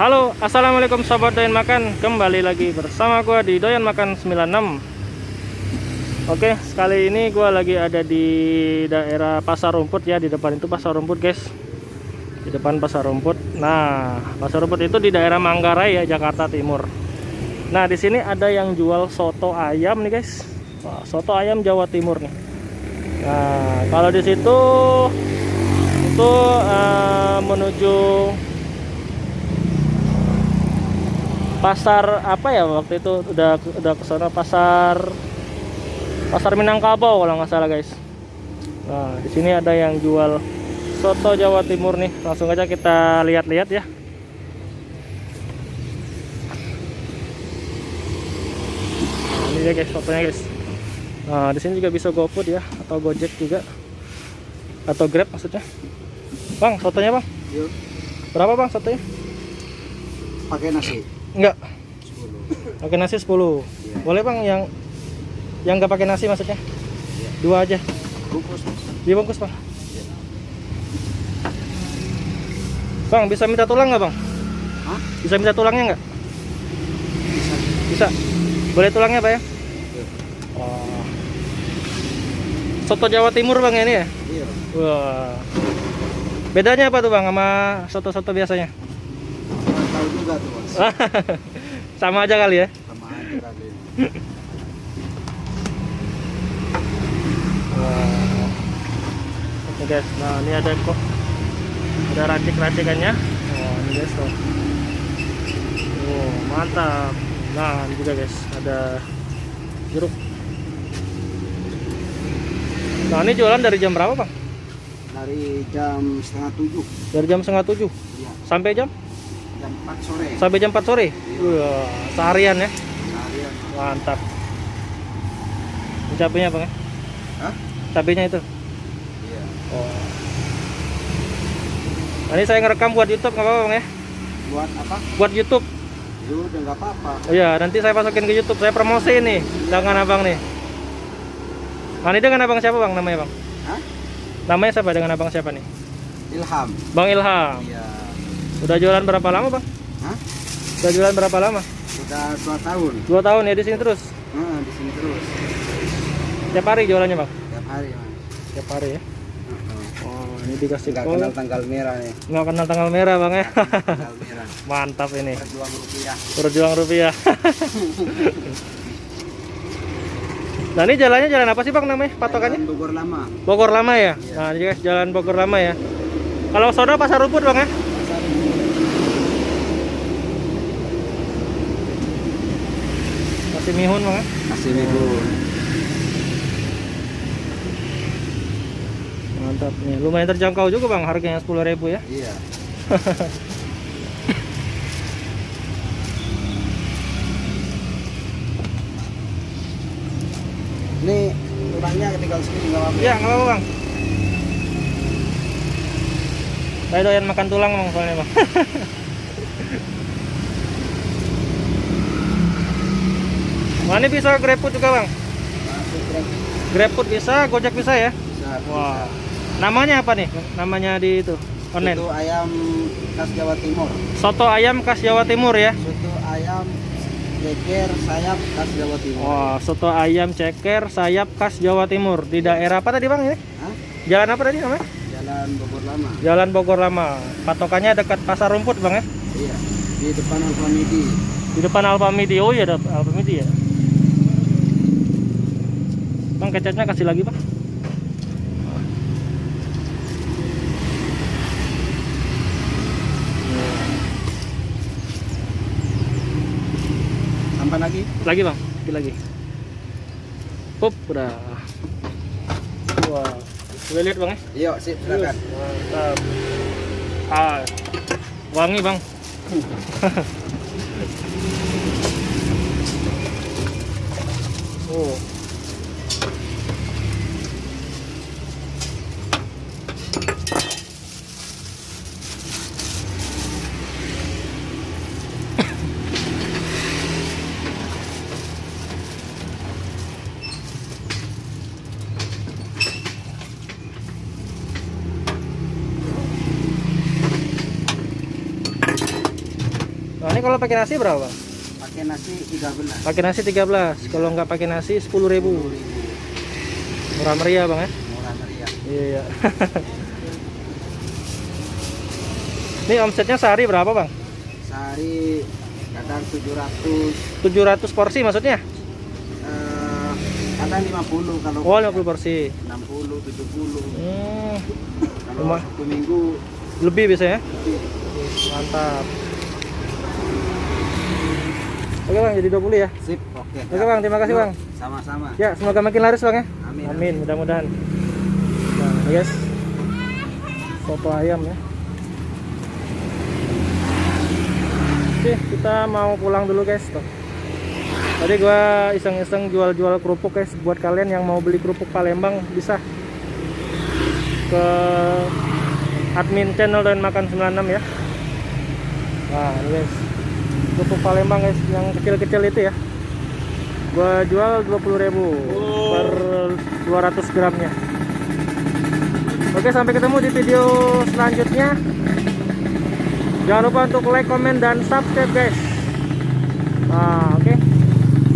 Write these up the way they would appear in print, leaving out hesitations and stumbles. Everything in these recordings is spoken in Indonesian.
Halo, assalamualaikum sahabat doyan makan. Kembali lagi bersama gua di Doyan Makan 96. Oke, sekali ini gua lagi ada di daerah Pasar Rumput ya. Di depan itu Pasar Rumput, guys. Di depan Pasar Rumput. Nah, Pasar Rumput itu di daerah Manggarai ya, Jakarta Timur. Nah, di sini ada yang jual soto ayam nih, guys. Wah, soto ayam Jawa Timur nih. Nah, kalau di situ itu menuju pasar apa ya, waktu itu udah ke sana, pasar Minangkabau kalau nggak salah, guys. Nah, di sini ada yang jual soto Jawa Timur nih. Langsung aja kita lihat-lihat ya. Nah, ini dia, guys, sotonya, guys. Nah, di sini juga bisa GoFood ya, atau Gojek juga, atau Grab maksudnya. Bang, sotonya, Bang. Yuk. Berapa, Bang, sotonya? Pakai nasi. Enggak. 10. Pakai nasi 10. Iya. Boleh, Bang, yang nggak pakai nasi maksudnya? Iya. 2 aja. Bungkus. Dibungkus, Bang. Iya. Bang, bisa minta tulang nggak, Bang? Hah? Bisa minta tulangnya nggak? Bisa. Bisa. Boleh tulangnya, Pak ya? Iya. Oh. Soto Jawa Timur, Bang, ya, ini ya? Iya. Wah. Bedanya apa tuh, Bang, sama soto-soto biasanya? Nggak tahu juga tuh, Mas. Sama aja kali ya? Sama aja kali. Wah. Oke, guys. Nah, ini ada kok. Ada racik-racikannya. Oh, ini, guys, tuh. Oh, mantap. Nah, ini juga, guys, ada jeruk. Nah, ini jualan dari jam berapa, Bang? Dari jam setengah 7. Dari jam setengah 7 Iya. sampai jam? Jam 4 sore. Sampai jam 4 sore? Wah, seharian ya? Seharian. Mantap. Ini cabenya, Bang, ya? Hah? Cabenya itu? Iya. Oh. Nah, ini saya ngerekam buat YouTube, nggak apa-apa, Bang, ya? Buat apa? Buat YouTube. Ya udah nggak apa-apa. Oh iya, nanti saya masukin ke YouTube. Saya promosi nih dengan abang nih. Nah, ini dengan abang siapa, Bang, namanya, Bang? Hah? Namanya siapa, dengan abang siapa nih? Ilham. Bang Ilham. Iya. Udah jualan berapa lama, Bang? Hah? Udah jualan berapa lama? Udah 2 tahun. 2 tahun ya di sini terus. Di sini terus. Tiap hari jualannya, Bang? Tiap hari, Mas. Tiap hari ya. Oh, ini dikasih Nggak kode. kenal tanggal merah nih. Nggak kenal tanggal merah, Bang, ya. Tanggal merah. Mantap ini. Berjuang rupiah. Berjuang rupiah. Nah, ini jalannya jalan apa sih, Bang, namanya? Patokannya? Jalan Bogor Lama. Bogor Lama ya? Iya. Nah, ini, guys, jalan Bogor Lama ya. Kalau sono Pasar Rumput, Bang, ya? Pasar Masih mihun, Bang, ya? Masih Minggu. Mantap nih. Lumayan terjangkau juga, Bang, harganya 10.000 ya. Iya. Ini tulangnya tinggal segini nggak apa-apa. Iya, nggak apa-apa, Bang. Saya doyan makan tulang, Bang, soalnya, Bang. Wah, ini bisa GrabFood juga, Bang. Masuk Grab. GrabFood bisa, Gojek bisa ya. Bisa. Wah. Namanya apa nih? Namanya di itu online. Soto ayam khas Jawa Timur. Soto ayam khas Jawa Timur ya. Soto ayam ceker sayap khas Jawa Timur. Wah, soto ayam ceker sayap khas Jawa Timur di daerah apa tadi, Bang, ya? Hah? Jalan apa tadi namanya? Jalan Bogor Lama. Jalan Bogor Lama. Patokannya dekat Pasar Rumput, Bang, ya. Iya. Di depan Alfamidi. Di depan Alfamidi. Oh iya, ada Alfamidi ya. Bang, kecapnya kasih lagi, Bang. Tambah lagi? Lagi, Bang. Lagi. Pup, udah. Wah. Boleh lihat, Bang, ya? Iya, sip, silakan. Mantap. Ah. Wangi, Bang. Oh. kalau pakai nasi berapa, Bang? Pakai nasi 13. Pakai nasi 13. Kalau nggak pakai nasi 10.000. Murah meriah, Bang ya? Murah meriah. Iya. Ini omsetnya sehari berapa, Bang? Sehari kadang 700, 700 porsi maksudnya? kadang 50 kalau Oh, 50 porsi. 60, 70. Kalau Rumah. 1 minggu Lebih biasanya? lebih. Mantap. Oke, Bang, jadi 20 ya. Sip, oke. Oke, Bang, terima kasih, Yuk, Bang. Sama-sama. Ya, semoga makin laris, Bang ya. Amin. Amin, mudah-mudahan. Nah, ini guys. Soto ayam ya. Oke, kita mau pulang dulu, guys. Tuh. Tadi gua iseng-iseng jual-jual kerupuk, guys. Buat kalian yang mau beli kerupuk Palembang bisa ke admin channel Doyan Makan 96 ya. Nah, ini guys. Kerupuk Palembang, guys, yang kecil-kecil itu ya. Gua jual 20.000 per 200 gramnya. Oke, sampai ketemu di video selanjutnya. Jangan lupa untuk like, komen, dan subscribe, guys. Nah, oke.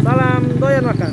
Salam Doyan Makan.